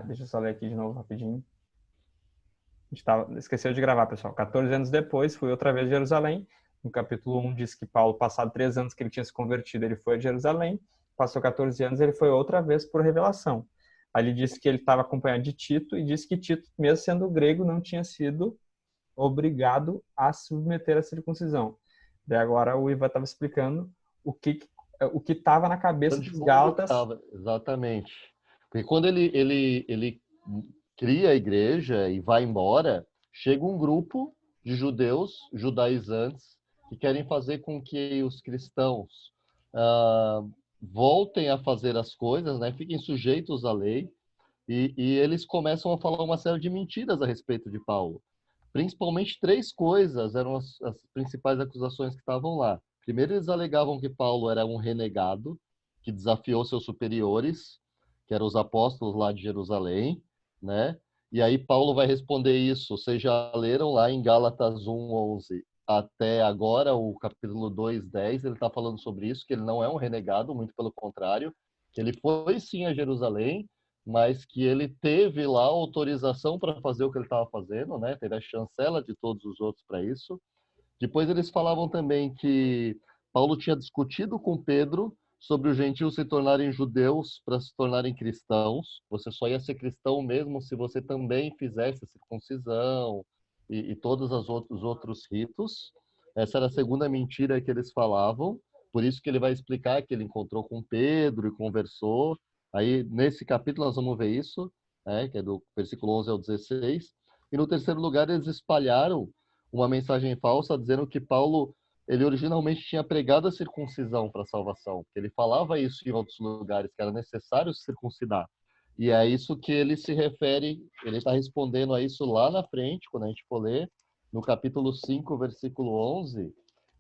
Deixa eu só ler aqui de novo rapidinho. Esqueceu de gravar, pessoal. 14 anos depois, fui outra vez a Jerusalém. No capítulo 1 diz que Paulo, passado 3 anos que ele tinha se convertido, ele foi a Jerusalém. Passou 14 anos, ele foi outra vez por revelação. Ali disse que ele estava acompanhado de Tito e disse que Tito, mesmo sendo grego, não tinha sido obrigado a se submeter à circuncisão. Daí agora o Ivan estava explicando o que estava na cabeça Onde dos fundo gálatas. estava, exatamente. Porque quando ele cria a igreja e vai embora, chega um grupo de judeus, judaizantes, que querem fazer com que os cristãos ah, voltem a fazer as coisas, né? Fiquem sujeitos à lei, e eles começam a falar uma série de mentiras a respeito de Paulo. Principalmente três coisas eram as principais acusações que estavam lá. Primeiro, eles alegavam que Paulo era um renegado, que desafiou seus superiores, que eram os apóstolos lá de Jerusalém, né? E aí Paulo vai responder isso. Vocês já leram lá em Gálatas 1:11 até agora, o capítulo 2:10, ele está falando sobre isso, que ele não é um renegado, muito pelo contrário, que ele foi sim a Jerusalém, mas que ele teve lá autorização para fazer o que ele estava fazendo, né? Teve a chancela de todos os outros para isso. Depois eles falavam também que Paulo tinha discutido com Pedro sobre os gentios se tornarem judeus para se tornarem cristãos. Você só ia ser cristão mesmo se você também fizesse a circuncisão e todos os outros ritos. Essa era a segunda mentira que eles falavam. Por isso que ele vai explicar que ele encontrou com Pedro e conversou. Aí, nesse capítulo, nós vamos ver isso, né, que é do versículo 11 ao 16. E no terceiro lugar, eles espalharam uma mensagem falsa dizendo que Paulo ele originalmente tinha pregado a circuncisão para a salvação, que ele falava isso em outros lugares, que era necessário se circuncidar. E é isso que ele se refere, ele está respondendo a isso lá na frente, quando a gente for ler, no capítulo 5, versículo 11,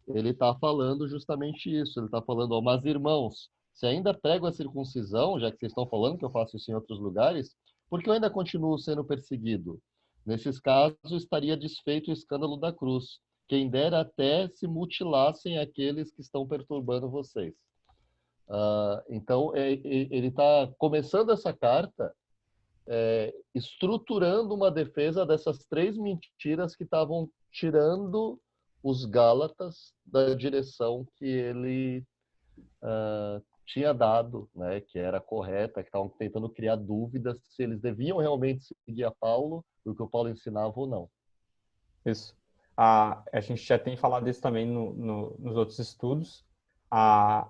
ele está falando justamente isso. Ele está falando, ó, mas irmãos, se ainda prego a circuncisão, já que vocês estão falando que eu faço isso em outros lugares, por que eu ainda continuo sendo perseguido? Nesses casos, estaria desfeito o escândalo da cruz. Quem dera até se mutilassem aqueles que estão perturbando vocês. Então, ele está começando essa carta estruturando uma defesa dessas três mentiras que estavam tirando os Gálatas da direção que ele tinha dado, né, que era correta, que estavam tentando criar dúvidas se eles deviam realmente seguir a Paulo, o que o Paulo ensinava ou não. Isso. A gente já tem falado isso também nos outros estudos. A,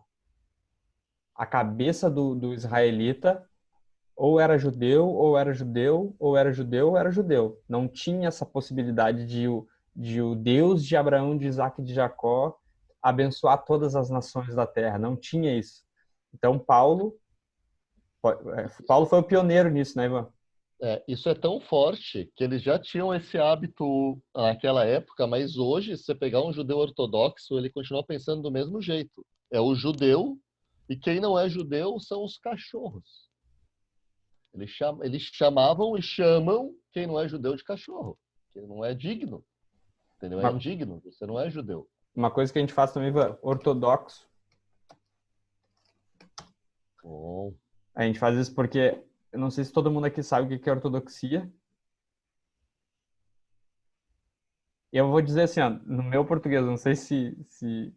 a cabeça do israelita ou era judeu, ou era judeu, ou era judeu, ou era judeu. Não tinha essa possibilidade de o Deus de Abraão, de Isaac e de Jacó abençoar todas as nações da terra. Não tinha isso. Então, Paulo foi o pioneiro nisso, né, Ivan? Isso é tão forte que eles já tinham esse hábito naquela época, mas hoje, se você pegar um judeu ortodoxo, ele continua pensando do mesmo jeito. É o judeu, e quem não é judeu são os cachorros. Eles chamavam e chamam quem não é judeu de cachorro, que não é digno, entendeu? É Uma, indigno, você não é judeu. uma coisa que a gente faz também, Ivan, ortodoxo, Bom, a gente faz isso porque, eu não sei se todo mundo aqui sabe o que é ortodoxia. E eu vou dizer assim, ó, no meu português, não sei se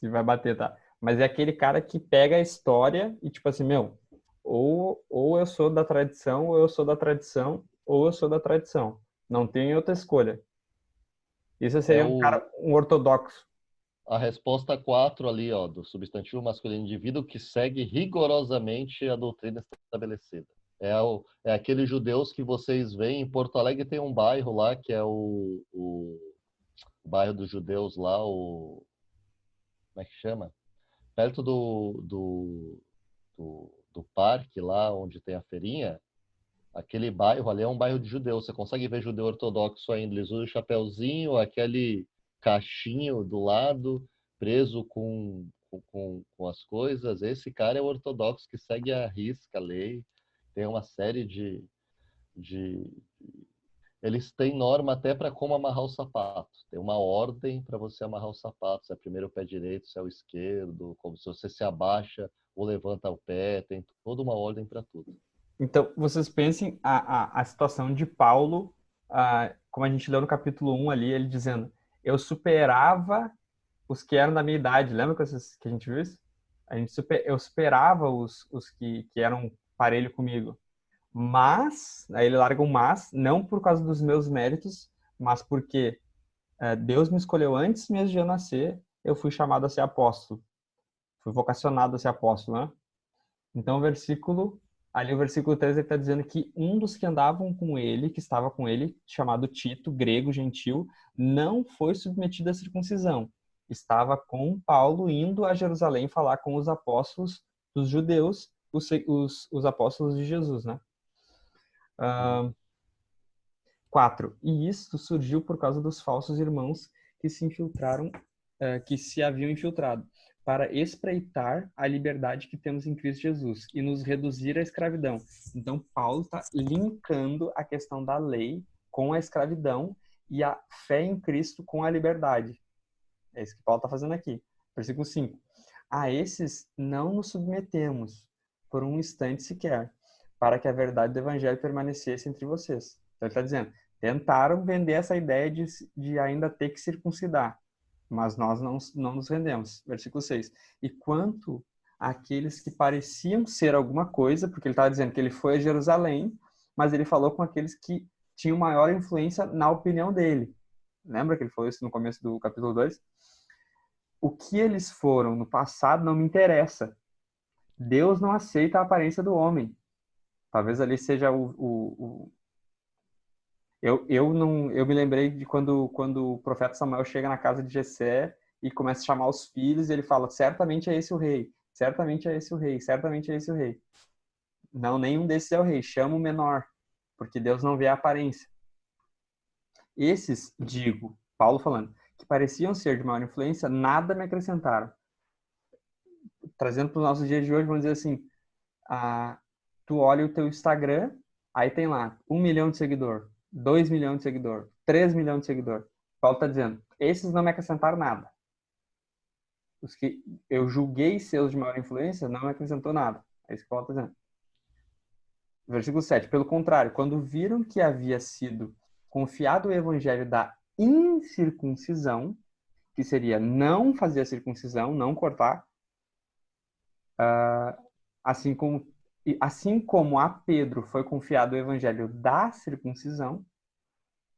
vai bater, tá? Mas é aquele cara que pega a história e, tipo assim, meu, ou eu sou da tradição, ou eu sou da tradição, ou eu sou da tradição. Não tem outra escolha. Isso é seria um cara, um ortodoxo. a resposta 4 ali, ó, do substantivo masculino indivíduo que segue rigorosamente a doutrina estabelecida. É aqueles judeus que vocês veem em Porto Alegre, tem um bairro lá que é o bairro dos judeus lá, como é que chama? Perto do parque lá onde tem a feirinha, aquele bairro ali é um bairro de judeus. Você consegue ver judeu ortodoxo ainda. Eles usam o chapéuzinho, aquele cachinho do lado, preso com as coisas. Esse cara é o ortodoxo que segue a risca a lei. Tem uma série de... Eles têm norma até para como amarrar os sapatos. Tem uma ordem para você amarrar os sapatos. Se é primeiro o pé direito, se é o esquerdo, como se você se abaixa ou levanta o pé. Tem toda uma ordem para tudo. Então, vocês pensem a situação de Paulo, como a gente leu no capítulo 1 ali, ele dizendo, eu superava os que eram da minha idade. Lembra que a gente viu isso? Eu superava os que eram parelho comigo. Mas, aí ele larga um mas, não por causa dos meus méritos, mas porque Deus me escolheu antes mesmo de eu nascer, eu fui chamado a ser apóstolo. Fui vocacionado a ser apóstolo, né? Então, o versículo 3 ele está dizendo que um dos que andavam com ele, que estava com ele, chamado Tito, grego, gentil, não foi submetido à circuncisão. Estava com Paulo indo a Jerusalém falar com os apóstolos dos judeus, os apóstolos de Jesus, né? 4. E isto surgiu por causa dos falsos irmãos que se infiltraram, que se haviam infiltrado, para espreitar a liberdade que temos em Cristo Jesus e nos reduzir à escravidão. Então, Paulo está linkando a questão da lei com a escravidão e a fé em Cristo com a liberdade. É isso que Paulo está fazendo aqui. Versículo 5. A esses não nos submetemos por um instante sequer, para que a verdade do evangelho permanecesse entre vocês. Então ele está dizendo, tentaram vender essa ideia de ainda ter que circuncidar, mas nós não nos rendemos. Versículo 6. E quanto àqueles que pareciam ser alguma coisa, porque ele estava dizendo que ele foi a Jerusalém, mas ele falou com aqueles que tinham maior influência na opinião dele. Lembra que ele falou isso no começo do capítulo 2? O que eles foram no passado não me interessa. Deus não aceita a aparência do homem. Talvez ali seja eu me lembrei de quando o profeta Samuel chega na casa de Jessé e começa a chamar os filhos e ele fala, certamente é esse o rei, certamente é esse o rei, certamente é esse o rei. Não, nenhum desses é o rei, chama o menor, porque Deus não vê a aparência. Esses, digo, Paulo falando, que pareciam ser de maior influência, nada me acrescentaram. Trazendo para os nossos dias de hoje, vamos dizer assim, tu olha o teu Instagram, aí tem lá 1 milhão de seguidor, 2 milhões de seguidor, 3 milhões de seguidor. Paulo está dizendo, esses não me acrescentaram nada. Os que eu julguei seus de maior influência não me acrescentou nada. É isso que Paulo está dizendo. Versículo 7. Pelo contrário, quando viram que havia sido confiado o evangelho da incircuncisão, que seria não fazer a circuncisão, não cortar, assim como a Pedro foi confiado o evangelho da circuncisão,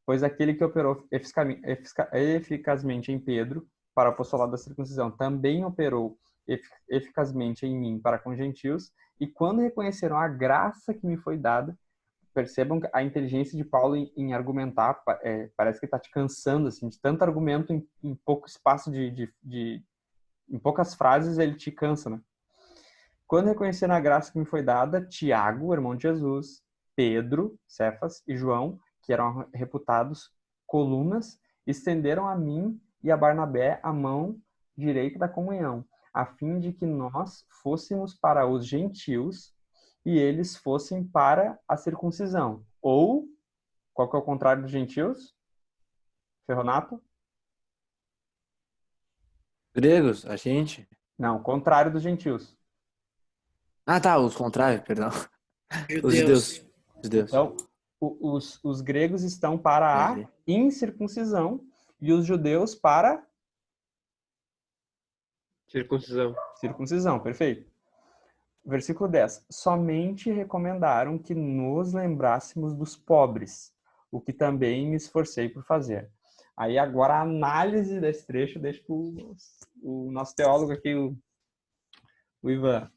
pois aquele que operou eficazmente em Pedro para o apostolado da circuncisão também operou eficazmente em mim para com gentios, e quando reconheceram a graça que me foi dada, percebam a inteligência de Paulo em argumentar, parece que está te cansando, assim, de tanto argumento em pouco espaço em poucas frases ele te cansa, né? Quando reconheceram a graça que me foi dada, Tiago, irmão de Jesus, Pedro, Cefas e João, que eram reputados colunas, estenderam a mim e a Barnabé a mão direita da comunhão, a fim de que nós fôssemos para os gentios e eles fossem para a circuncisão. Ou, qual que é o contrário dos gentios? Ferronato? Gregos, a gente. Não, contrário dos gentios. Ah, tá, os contrários, perdão. Os Judeus. judeus. Judeus. Então, os gregos estão para a Entendi. incircuncisão e os judeus para Circuncisão. circuncisão, perfeito. Versículo 10. Somente recomendaram que nos lembrássemos dos pobres, o que também me esforcei por fazer. Aí agora a análise desse trecho deixa para o nosso teólogo aqui, o Ivan.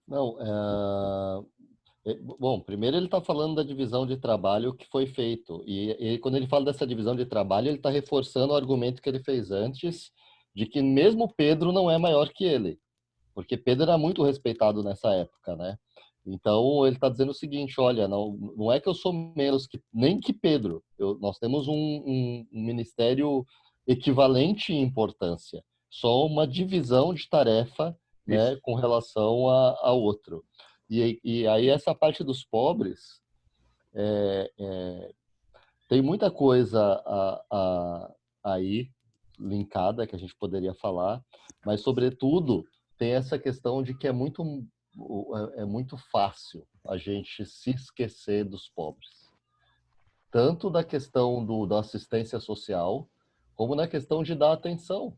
Não, bom, primeiro ele está falando da divisão de trabalho que foi feito. E quando ele fala dessa divisão de trabalho, ele está reforçando o argumento que ele fez antes, de que mesmo Pedro não é maior que ele. Porque Pedro era muito respeitado nessa época, né? Então ele está dizendo o seguinte: olha, não é que eu sou menos que nem que Pedro. Nós temos um ministério equivalente em importância, só uma divisão de tarefa, né, com relação a outro. E aí essa parte dos pobres tem muita coisa aí linkada que a gente poderia falar, mas sobretudo tem essa questão de que é muito é muito fácil a gente se esquecer dos pobres. Tanto da questão da assistência social, como na questão de dar atenção.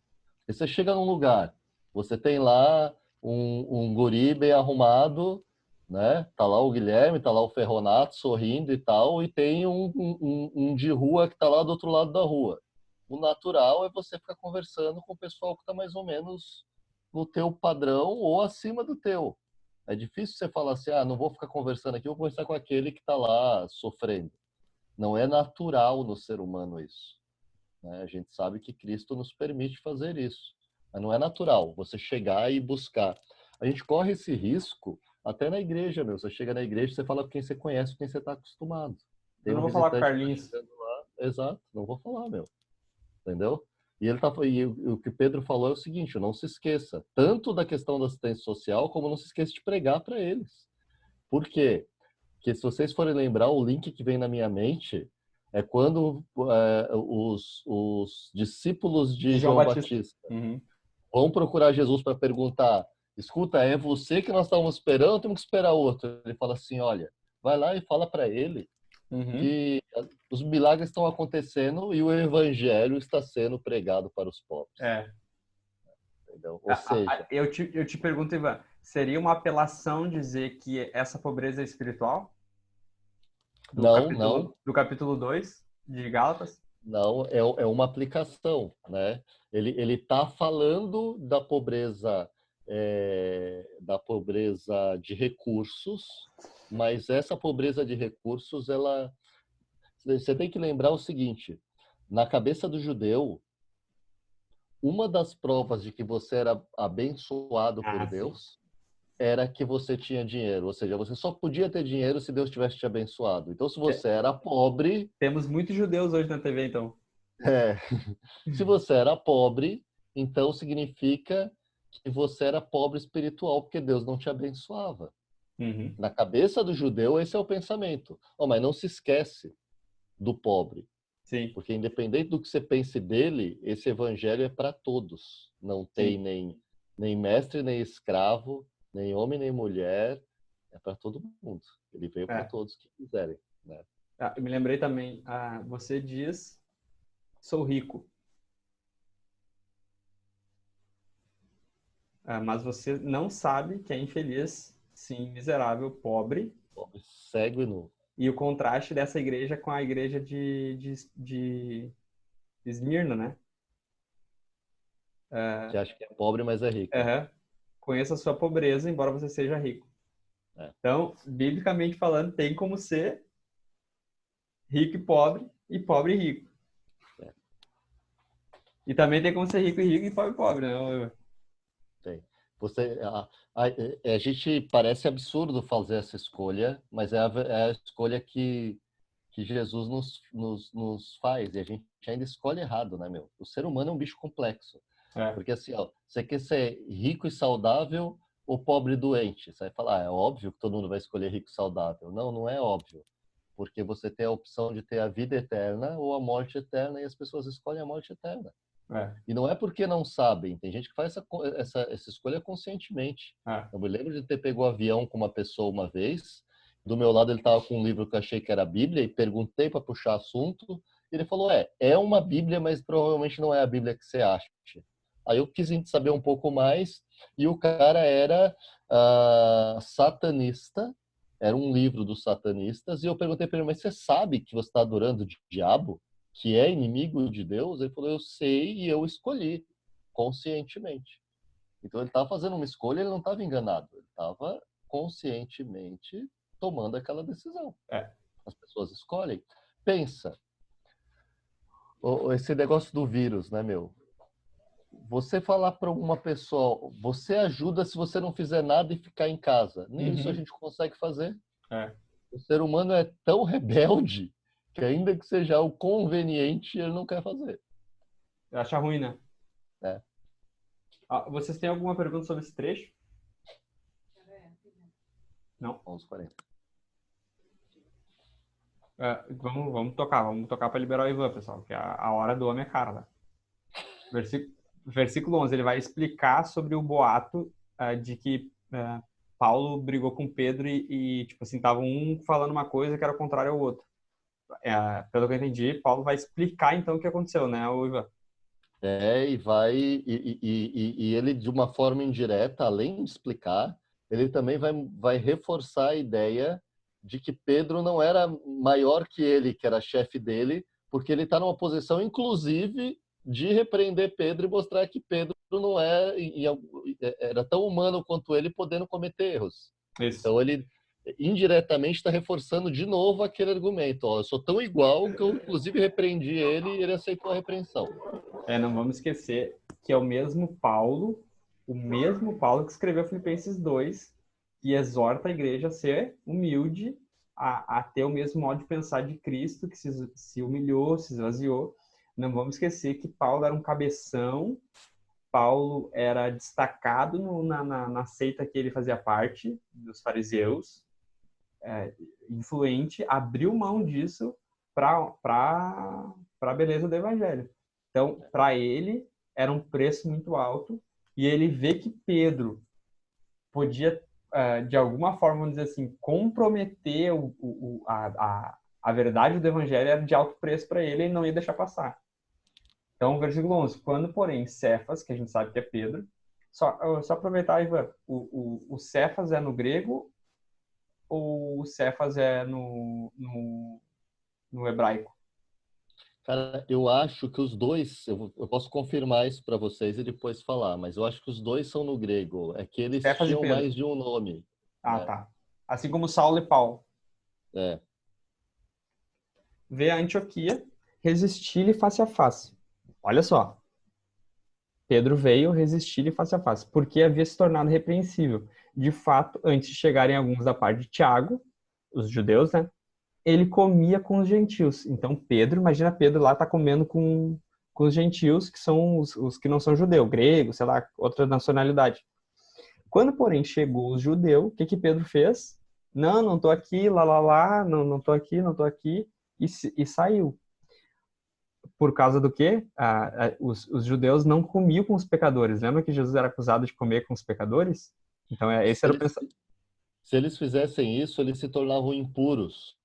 E você chega num lugar, você tem lá um guri bem arrumado, né? Tá lá o Guilherme, tá lá o Ferronato sorrindo e tal, e tem um de rua que tá lá do outro lado da rua. O natural é você ficar conversando com o pessoal que tá mais ou menos no teu padrão ou acima do teu. É difícil você falar assim, não vou ficar conversando aqui, vou conversar com aquele que tá lá sofrendo. Não é natural no ser humano isso, né? A gente sabe que Cristo nos permite fazer isso, mas não é natural você chegar e buscar. A gente corre esse risco até na igreja, meu. Você chega na igreja, você fala com quem você conhece, com quem você está acostumado. Eu Tem não um vou falar com o visitante que tá Carlinhos. chegando lá, exato, não vou falar, meu. Entendeu? E o que Pedro falou é o seguinte: não se esqueça tanto da questão da assistência social, como não se esqueça de pregar para eles. Por quê? Porque se vocês forem lembrar, o link que vem na minha mente é quando os discípulos De de João João Batista. Batista Uhum. vão procurar Jesus para perguntar: escuta, é você que nós estávamos esperando ou temos que esperar outro? Ele fala assim: olha, vai lá e fala para ele Uhum. que os milagres estão acontecendo e o evangelho está sendo pregado para os pobres. É. Entendeu? Ou seja, Eu te pergunto, Ivan, seria uma apelação dizer que essa pobreza é espiritual? não, Do capítulo 2 de Gálatas? não, é uma aplicação, né? Ele está falando da pobreza de recursos, mas essa pobreza de recursos, você tem que lembrar o seguinte: na cabeça do judeu, uma das provas de que você era abençoado por Sim. Deus era que você tinha dinheiro, ou seja, você só podia ter dinheiro se Deus tivesse te abençoado. Então, se você era pobre, Temos muitos judeus hoje na TV, então. é, se você era pobre, então significa que você era pobre espiritual, porque Deus não te abençoava. Uhum. Na cabeça do judeu, esse é o pensamento. Oh, mas não se esquece do pobre, Sim, porque independente do que você pense dele, esse evangelho é para todos. Não tem sim. nem mestre, nem escravo, nem homem, nem mulher. É para todo mundo. Ele veio para É. todos que quiserem, né? Eu me lembrei também, você diz, sou rico, mas você não sabe que é infeliz, sim, miserável, pobre, Pobre, cego e nu. e o contraste dessa igreja com a igreja de Esmirna, né? Que acha que é pobre, mas é rico. Aham. Conheça a sua pobreza, embora você seja rico. É. Então, biblicamente falando, tem como ser rico e pobre e rico. É. E também tem como ser rico e rico e pobre e pobre, né? Tem. Você, a gente parece absurdo fazer essa escolha, mas é a escolha que Jesus nos faz. E a gente ainda escolhe errado, né, meu? O ser humano é um bicho complexo. É. Porque assim, ó, você quer ser rico e saudável ou pobre e doente? Você vai falar, é óbvio que todo mundo vai escolher rico e saudável. Não, não é óbvio. Porque você tem a opção de ter a vida eterna ou a morte eterna e as pessoas escolhem a morte eterna. É. E não é porque não sabem, tem gente que faz essa escolha conscientemente. É. Eu me lembro de ter pego o avião com uma pessoa uma vez, do meu lado ele estava com um livro que eu achei que era a Bíblia, e perguntei para puxar assunto, e ele falou, é uma Bíblia, mas provavelmente não é a Bíblia que você acha. Aí eu quis saber um pouco mais, e o cara era satanista, era um livro dos satanistas, e eu perguntei para ele, mas você sabe que você está adorando o diabo? Que é inimigo de Deus? Ele falou, eu sei e eu escolhi conscientemente. Então ele estava fazendo uma escolha, ele não estava enganado, ele estava conscientemente tomando aquela decisão. É. As pessoas escolhem. Pensa, esse negócio do vírus, né, meu? Você falar para uma pessoa, você ajuda se você não fizer nada e ficar em casa. Nem isso a Uhum. gente consegue fazer. É. O ser humano é tão rebelde que ainda que seja o conveniente, ele não quer fazer. Acha ruim, né? Né? Vocês têm alguma pergunta sobre esse trecho? Não? 11h40. Vamos tocar para liberar o Ivan, pessoal, que a hora do homem é cara, né? Versículo 11, ele vai explicar sobre o boato de que Paulo brigou com Pedro tipo assim, tava um falando uma coisa que era contrária ao outro. Pelo que eu entendi, Paulo vai explicar então o que aconteceu, né, Ivan? E vai e ele de uma forma indireta, além de explicar, ele também vai reforçar a ideia de que Pedro não era maior que ele, que era chefe dele, porque ele está numa posição, inclusive, de repreender Pedro e mostrar que Pedro não era tão humano quanto ele, podendo cometer erros. Isso. Então ele indiretamente está reforçando de novo aquele argumento. Ó, eu sou tão igual que eu, inclusive, repreendi ele e ele aceitou a repreensão. Não vamos esquecer que é o mesmo Paulo que escreveu Filipenses 2, que exorta a igreja a ser humilde, a ter o mesmo modo de pensar de Cristo, que se humilhou, se esvaziou. Não vamos esquecer que Paulo era um cabeção, Paulo era destacado na seita que ele fazia parte, dos fariseus, influente, abriu mão disso para a beleza do evangelho. Então, para ele, era um preço muito alto, e ele vê que Pedro podia, de alguma forma, vamos dizer assim, comprometer a verdade do evangelho, era de alto preço para ele, e não ia deixar passar. Então, versículo 11, quando, porém, Cefas, que a gente sabe que é Pedro, só aproveitar, Ivan, o Cefas é no grego ou o Cefas é no hebraico? Cara, eu acho que os dois, eu posso confirmar isso para vocês e depois falar, mas eu acho que os dois são no grego. É que eles Cefas e tinham Pedro. mais de um nome, Ah, né? tá. Assim como Saulo e Paulo. É. Vê a Antioquia, resistir-lhe face a face. Olha só. Pedro veio resistir-lhe face a face, porque havia se tornado repreensível. De fato, antes de chegarem alguns da parte de Tiago, os judeus, né? Ele comia com os gentios. Então, Pedro, imagina Pedro lá tá comendo com os gentios, que são os que não são judeus, grego, sei lá, outra nacionalidade. Quando, porém, chegou os judeus, o que Pedro fez? Não tô aqui, não tô aqui, não tô aqui, e saiu. Por causa do quê? Os judeus não comiam com os pecadores. Lembra que Jesus era acusado de comer com os pecadores? Então, esse Se era o eles, pensamento. se eles fizessem isso, eles se tornavam impuros,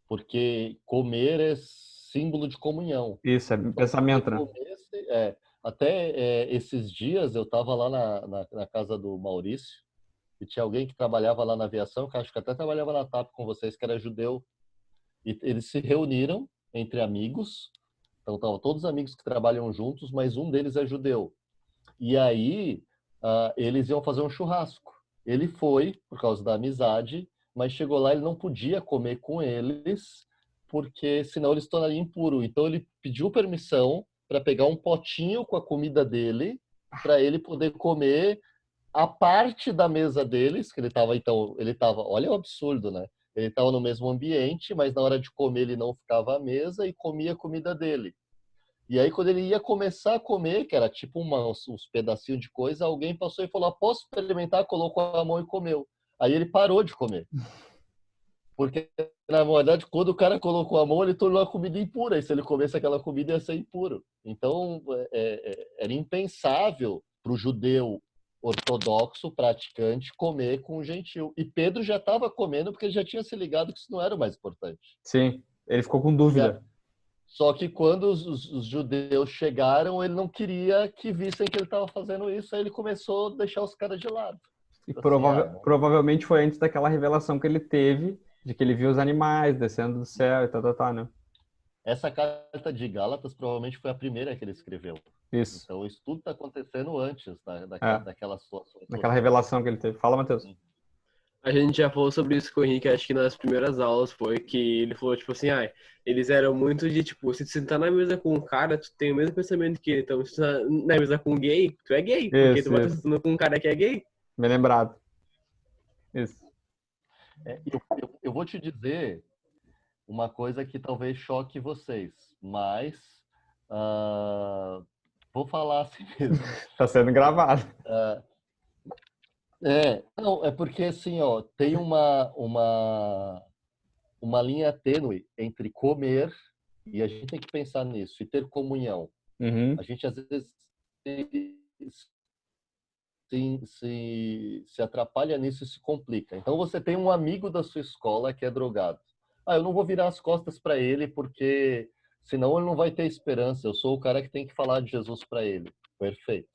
porque comer é símbolo de comunhão. Isso, é Então, se você pensamento, né? comesse, até esses dias eu estava lá na casa do Maurício e tinha alguém que trabalhava lá na aviação, que acho que até trabalhava na TAP com vocês, que era judeu. E eles se reuniram entre amigos, então estavam todos amigos que trabalham juntos, mas um deles é judeu. E aí eles iam fazer um churrasco. Ele foi por causa da amizade, mas chegou lá, ele não podia comer com eles, porque senão ele se tornaria impuro. Então ele pediu permissão para pegar um potinho com a comida dele, para ele poder comer a parte da mesa deles, que ele estava, olha o absurdo, né? Ele estava no mesmo ambiente, mas na hora de comer ele não ficava à mesa e comia a comida dele. E aí, quando ele ia começar a comer, que era tipo uns pedacinhos de coisa, alguém passou e falou: posso experimentar? Colocou a mão e comeu. Aí ele parou de comer. Porque, na verdade, quando o cara colocou a mão, ele tornou a comida impura. E se ele comesse aquela comida, ia ser impuro. Então, era impensável para o judeu ortodoxo, praticante, comer com o gentil. E Pedro já estava comendo porque ele já tinha se ligado que isso não era o mais importante. Sim, ele ficou com E a, dúvida. Só que quando os judeus chegaram, ele não queria que vissem que ele estava fazendo isso, aí ele começou a deixar os caras de lado. E Assim, provavelmente foi antes daquela revelação que ele teve, de que ele viu os animais descendo do céu e tal, né? essa carta de Gálatas provavelmente foi a primeira que ele escreveu. Isso. Então, isso tudo está acontecendo antes É, daquela situação. naquela revelação que ele teve. Fala, Matheus. A gente já falou sobre isso com o Henrique, acho que nas primeiras aulas foi que ele falou, tipo assim, eles eram muito de, tipo, se tu sentar na mesa com um cara, tu tem o mesmo pensamento que ele. Então, se tu tá na mesa com um gay, tu é gay, porque tu vai estar sentando com um cara que é gay. Bem lembrado. Isso. Eu vou te dizer uma coisa que talvez choque vocês, mas vou falar assim mesmo. Tá sendo gravado. Não, é porque assim, ó, tem uma linha tênue entre comer, e a gente tem que pensar nisso, e ter comunhão. Uhum. A gente às vezes se atrapalha nisso e se complica. Então você tem um amigo da sua escola que é drogado. Ah, eu não vou virar as costas para ele porque senão ele não vai ter esperança. Eu sou o cara que tem que falar de Jesus para ele. Perfeito.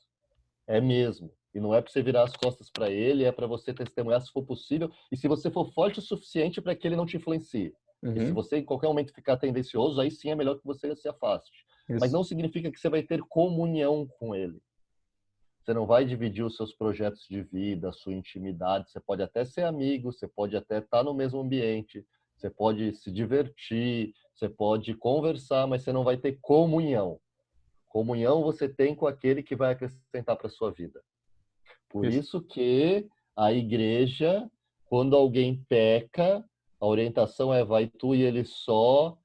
É mesmo. E não é para você virar as costas para ele, é para você testemunhar se for possível e se você for forte o suficiente para que ele não te influencie. E se Uhum. você em qualquer momento ficar tendencioso, aí sim é melhor que você se afaste. Mas Isso. não significa que você vai ter comunhão com ele. Você não vai dividir os seus projetos de vida, a sua intimidade. Você pode até ser amigo, você pode até estar no mesmo ambiente, você pode se divertir, você pode conversar, mas você não vai ter comunhão. Comunhão você tem com aquele que vai acrescentar para a sua vida. Por Isso. isso que a igreja, quando alguém peca, a orientação é vai tu e ele só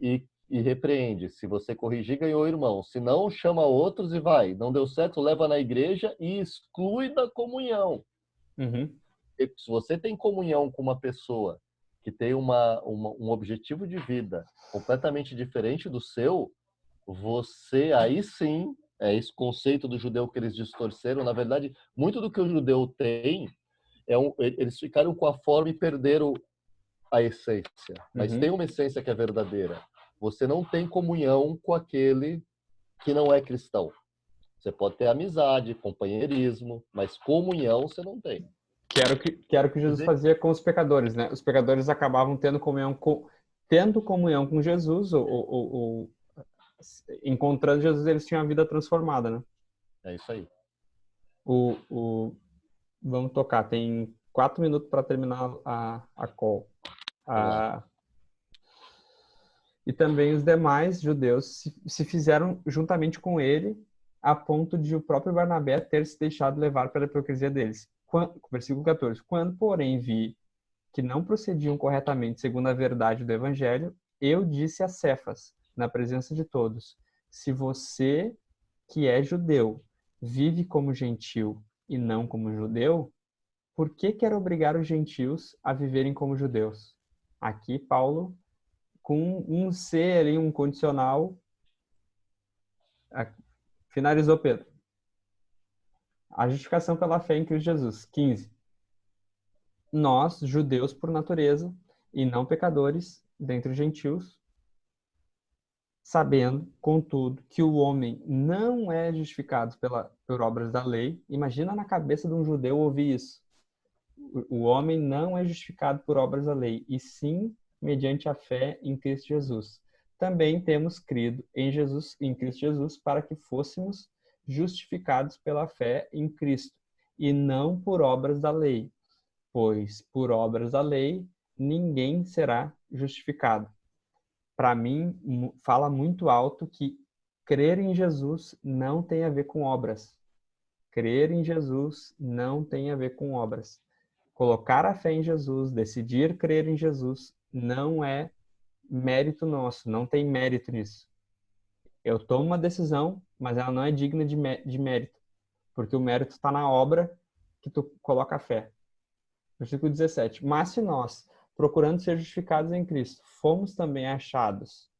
e repreende. Se você corrigir, ganhou irmão. Se não, chama outros e vai. Não deu certo, leva na igreja e exclui da comunhão. Uhum. E se você tem comunhão com uma pessoa que tem um objetivo de vida completamente diferente do seu, você aí sim, é esse conceito do judeu que eles distorceram. Na verdade, muito do que o judeu tem, eles ficaram com a forma e perderam a essência. Mas tem Uhum. uma essência que é verdadeira. Você não tem comunhão com aquele que não é cristão. Você pode ter amizade, companheirismo, mas comunhão você não tem. Que era o que Jesus fazia com os pecadores, né? Os pecadores acabavam tendo comunhão com Jesus, ou encontrando Jesus, eles tinham a vida transformada, né? É isso aí. Vamos tocar, tem 4 minutos para terminar a call. Vamos lá. E também os demais judeus se fizeram juntamente com ele, a ponto de o próprio Barnabé ter se deixado levar pela hipocrisia deles. Versículo 14. Quando, porém, vi que não procediam corretamente segundo a verdade do evangelho, eu disse a Cefas, na presença de todos: se você, que é judeu, vive como gentil e não como judeu, por que quer obrigar os gentios a viverem como judeus? Aqui, Paulo, com um ser ali, um condicional, finalizou Pedro. A justificação pela fé em Cristo Jesus. 15. Nós, judeus por natureza, e não pecadores, dentre os gentios, sabendo, contudo, que o homem não é justificado por obras da lei. Imagina na cabeça de um judeu ouvir isso. O homem não é justificado por obras da lei, e sim mediante a fé em Cristo Jesus. Também temos crido em Cristo Jesus, para que fôssemos justificados pela fé em Cristo, e não por obras da lei, pois por obras da lei ninguém será justificado. Para mim, fala muito alto que crer em Jesus não tem a ver com obras. Crer em Jesus não tem a ver com obras. Colocar a fé em Jesus, decidir crer em Jesus, não é mérito nosso, não tem mérito nisso. Eu tomo uma decisão, mas ela não é digna de mérito, porque o mérito está na obra que tu coloca a fé. Versículo 17. Mas se nós, procurando ser justificados em Cristo, fomos também achados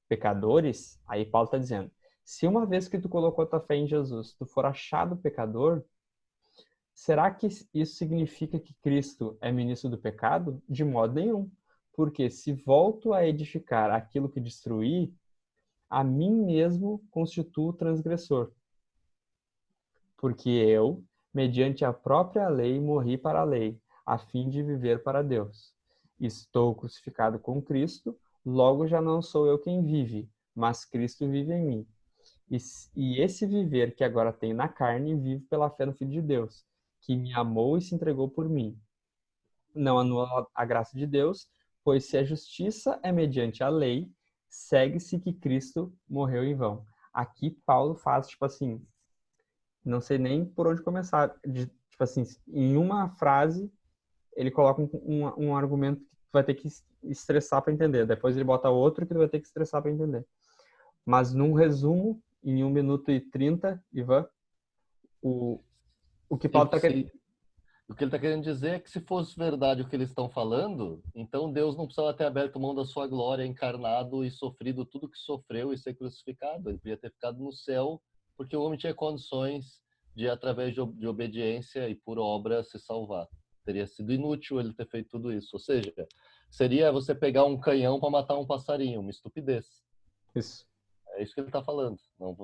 pecadores, aí Paulo está dizendo, se uma vez que tu colocou tua fé em Jesus, tu for achado pecador, será que isso significa que Cristo é ministro do pecado? De modo nenhum. Porque se volto a edificar aquilo que destruí, a mim mesmo constituo transgressor. Porque eu, mediante a própria lei, morri para a lei, a fim de viver para Deus. Estou crucificado com Cristo, logo já não sou eu quem vive, mas Cristo vive em mim. E esse viver que agora tenho na carne, vivo pela fé no Filho de Deus, que me amou e se entregou por mim. Não anula a graça de Deus, pois se a justiça é mediante a lei, segue-se que Cristo morreu em vão. Aqui Paulo faz, tipo assim, não sei nem por onde começar. Tipo assim, em uma frase, ele coloca um argumento que tu vai ter que estressar para entender. Depois ele bota outro que tu vai ter que estressar para entender. Mas num resumo, em 1 minuto e 30, Ivan, o que Paulo está querendo. O que ele está querendo dizer é que se fosse verdade o que eles estão falando, então Deus não precisava ter aberto mão da sua glória, encarnado e sofrido tudo que sofreu e ser crucificado. Ele podia ter ficado no céu, porque o homem tinha condições de através de obediência e por obra se salvar. Teria sido inútil ele ter feito tudo isso. Ou seja, seria você pegar um canhão para matar um passarinho, uma estupidez. Isso. É isso que ele está falando. Não,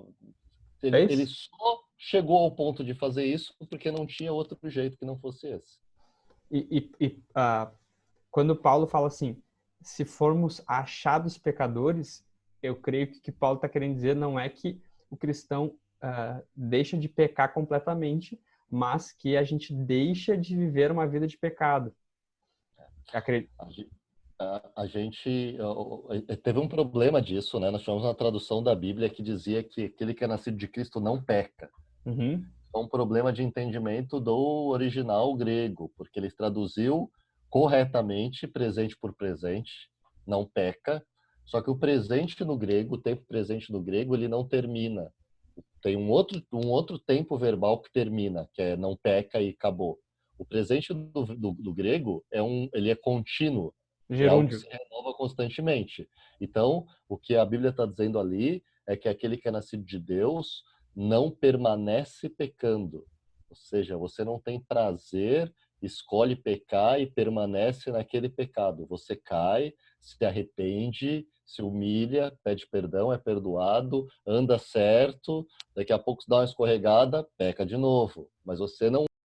É ele isso. só chegou ao ponto de fazer isso porque não tinha outro jeito que não fosse esse. Quando Paulo fala assim, se formos achados pecadores, eu creio que o que Paulo está querendo dizer não é que o cristão deixa de pecar completamente, mas que a gente deixa de viver uma vida de pecado. A gente teve um problema disso, né? Nós tivemos uma tradução da Bíblia que dizia que aquele que é nascido de Cristo não peca. Uhum. É um problema de entendimento do original grego, porque ele traduziu corretamente presente por presente, não peca. Só que o presente no grego, o tempo presente no grego, ele não termina. Tem um outro tempo verbal que termina, que é não peca e acabou. O presente do grego ele é contínuo, é algo que Gerúndio. se renova constantemente. Então, o que a Bíblia está dizendo ali é que aquele que é nascido de Deus não permanece pecando. Ou seja, você não tem prazer, escolhe pecar e permanece naquele pecado. Você cai, se arrepende, se humilha, pede perdão, é perdoado, anda certo, daqui a pouco dá uma escorregada, peca de novo. Mas você não